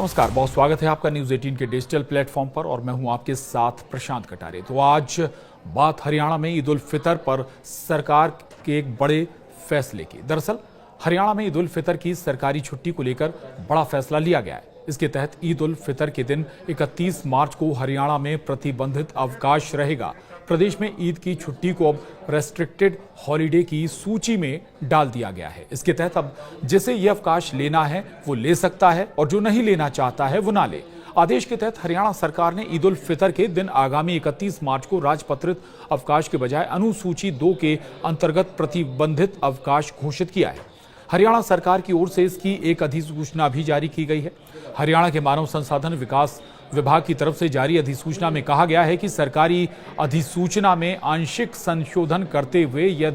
नमस्कार, बहुत स्वागत है आपका न्यूज़ 18 के डिजिटल प्लेटफॉर्म पर और मैं हूं आपके साथ प्रशांत कटारे। तो आज बात हरियाणा में ईद उल फितर पर सरकार के एक बड़े फैसले की। दरअसल हरियाणा में ईद उल फितर की सरकारी छुट्टी को लेकर बड़ा फैसला लिया गया है। इसके तहत ईद उल फितर के दिन 31 मार्च को हरियाणा में प्रतिबंधित अवकाश रहेगा। प्रदेश में ईद की छुट्टी को अब रेस्ट्रिक्टेड हॉलिडे की सूची में डाल दिया गया है। इसके तहत अब जिसे ये अवकाश लेना है वो ले सकता है और जो नहीं लेना चाहता है वो ना ले। आदेश के तहत हरियाणा सरकार ने ईद उल फितर के दिन आगामी 31 मार्च को राजपत्रित अवकाश के बजाय अनुसूची 2 के अंतर्गत प्रतिबंधित अवकाश घोषित किया है। हरियाणा सरकार की ओर से इसकी एक अधिसूचना भी जारी की गई है। हरियाणा के मानव संसाधन विकास विभाग की तरफ से जारी अधिसूचना में कहा गया है कि सरकारी अधिसूचना में आंशिक संशोधन करते हुए यह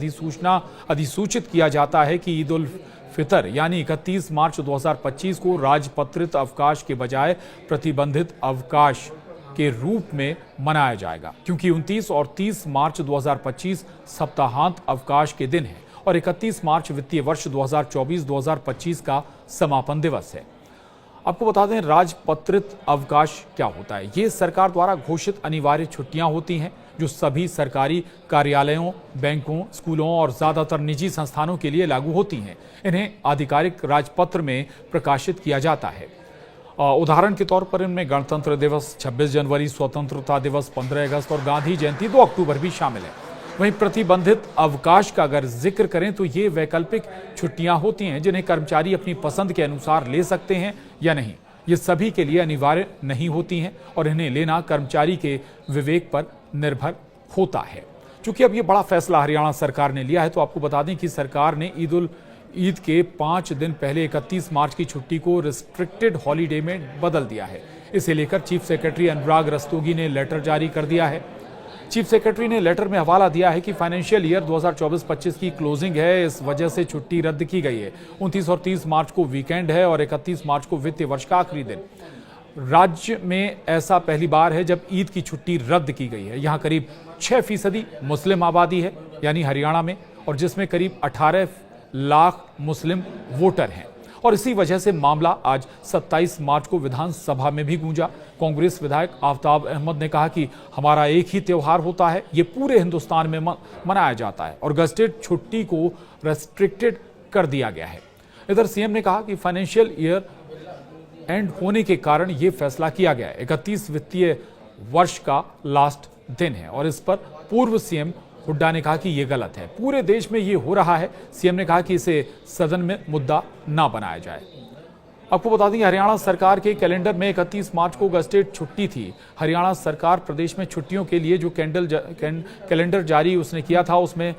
अधिसूचित किया जाता है कि ईद उल फितर यानी 31 मार्च 2025 को राजपत्रित अवकाश के बजाय प्रतिबंधित अवकाश के रूप में मनाया जाएगा, क्योंकि 29 और 30 मार्च 2025 सप्ताहांत अवकाश के दिन है और 31 मार्च वित्तीय वर्ष 2024-2025 का समापन दिवस है। आपको बता दें, राजपत्रित अवकाश क्या होता है। ये सरकार द्वारा घोषित अनिवार्य छुट्टियां होती हैं जो सभी सरकारी कार्यालयों, बैंकों, स्कूलों और ज्यादातर निजी संस्थानों के लिए लागू होती हैं। इन्हें आधिकारिक राजपत्र में प्रकाशित किया जाता है। उदाहरण के तौर पर इनमें गणतंत्र दिवस, 26 जनवरी, स्वतंत्रता दिवस, 15 अगस्त और गांधी जयंती 2 अक्टूबर भी शामिल है। वहीं प्रतिबंधित अवकाश का अगर जिक्र करें तो ये वैकल्पिक छुट्टियां होती हैं जिन्हें कर्मचारी अपनी पसंद के अनुसार ले सकते हैं या नहीं। ये सभी के लिए अनिवार्य नहीं होती हैं और इन्हें लेना कर्मचारी के विवेक पर निर्भर होता है। चूंकि अब ये बड़ा फैसला हरियाणा सरकार ने लिया है, तो आपको बता दें कि सरकार ने ईद के 5 दिन पहले 31 मार्च की छुट्टी को रिस्ट्रिक्टेड हॉलीडे में बदल दिया है। इसे लेकर चीफ सेक्रेटरी अनुराग रस्तोगी ने लेटर जारी कर दिया है। चीफ सेक्रेटरी ने लेटर में हवाला दिया है कि फाइनेंशियल ईयर 2024-25 की क्लोजिंग है, इस वजह से छुट्टी रद्द की गई है। 29 और 30 मार्च को वीकेंड है और 31 मार्च को वित्तीय वर्ष का आखिरी दिन। राज्य में ऐसा पहली बार है जब ईद की छुट्टी रद्द की गई है। यहाँ करीब 6% मुस्लिम आबादी है यानी हरियाणा में, और जिसमें करीब 18 लाख मुस्लिम वोटर हैं। और इसी वजह से मामला आज 27 मार्च को विधानसभा में भी गूंजा। कांग्रेस विधायक आफ्ताब अहमद ने कहा कि हमारा एक ही त्योहार होता है, ये पूरे हिंदुस्तान में मनाया जाता है और गजटेड छुट्टी को रेस्ट्रिक्टेड कर दिया गया है। इधर सीएम ने कहा कि फाइनेंशियल ईयर एंड होने के कारण ये फैसला किया गया है। 31 वित्तीय वर्ष का लास्ट दिन है और इस पर पूर्व सीएम हुड्डा ने कहा कि यह गलत है। पूरे देश में यह हो रहा है। सीएम ने कहा कि इसे सदन में मुद्दा ना बनाया जाए। आपको बता दें, हरियाणा सरकार के कैलेंडर में 31 मार्च को गजटेड छुट्टी थी। हरियाणा सरकार प्रदेश में छुट्टियों के लिए जो कैलेंडर जारी उसने किया था, उसमें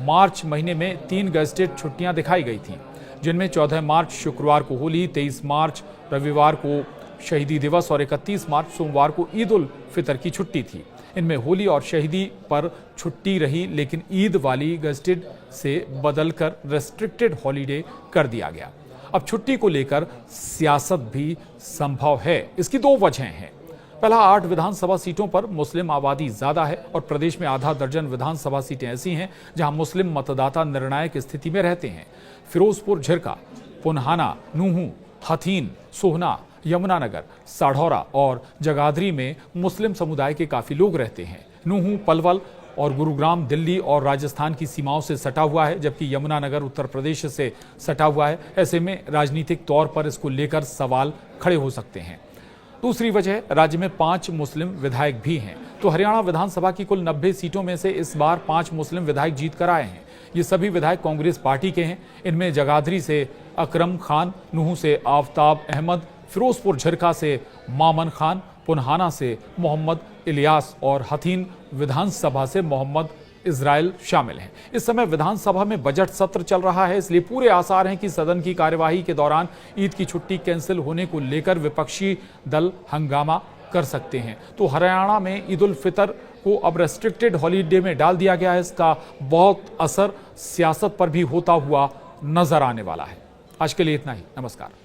मार्च महीने में 3 गजटेड छुट्टियां दिखाई गई थी, जिनमें 14 मार्च शुक्रवार को होली, 23 मार्च रविवार को शहीदी दिवस और 31 मार्च सोमवार को ईद उल फितर की छुट्टी थी। इनमें होली और शहीदी पर छुट्टी रही, लेकिन ईद वाली गजटेड से बदलकर रेस्ट्रिक्टेड हॉलीडे कर दिया गया। अब छुट्टी को लेकर सियासत भी संभव है। इसकी 2 वजहें हैं। पहला, 8 विधानसभा सीटों पर मुस्लिम आबादी ज्यादा है और प्रदेश में आधा दर्जन विधानसभा सीटें ऐसी हैं जहां मुस्लिम मतदाता निर्णायक स्थिति में रहते हैं। फिरोजपुर, झिरका, पुन्हाना, नूहू, हथीन, सोहना, यमुनानगर, साढ़ौरा और जगाधरी में मुस्लिम समुदाय के काफी लोग रहते हैं। नूहू, पलवल और गुरुग्राम दिल्ली और राजस्थान की सीमाओं से सटा हुआ है, जबकि यमुनानगर उत्तर प्रदेश से सटा हुआ है। ऐसे में राजनीतिक तौर पर इसको लेकर सवाल खड़े हो सकते हैं। दूसरी वजह, राज्य में 5 मुस्लिम विधायक भी हैं। तो हरियाणा विधानसभा की कुल 90 सीटों में से इस बार 5 मुस्लिम विधायक जीत कर आए हैं। ये सभी विधायक कांग्रेस पार्टी के हैं। इनमें जगाधरी से अकरम खान, नूहू से आफ्ताब अहमद, फिरोजपुर झिरका से मामन खान, पुन्हाना से मोहम्मद इलियास और हथीन विधानसभा से मोहम्मद इजराइल शामिल हैं। इस समय विधानसभा में बजट सत्र चल रहा है, इसलिए पूरे आसार हैं कि सदन की कार्यवाही के दौरान ईद की छुट्टी कैंसिल होने को लेकर विपक्षी दल हंगामा कर सकते हैं। तो हरियाणा में ईद उल फितर को अब रेस्ट्रिक्टेड हॉलीडे में डाल दिया गया है। इसका बहुत असर सियासत पर भी होता हुआ नजर आने वाला है। आज के लिए इतना ही। नमस्कार।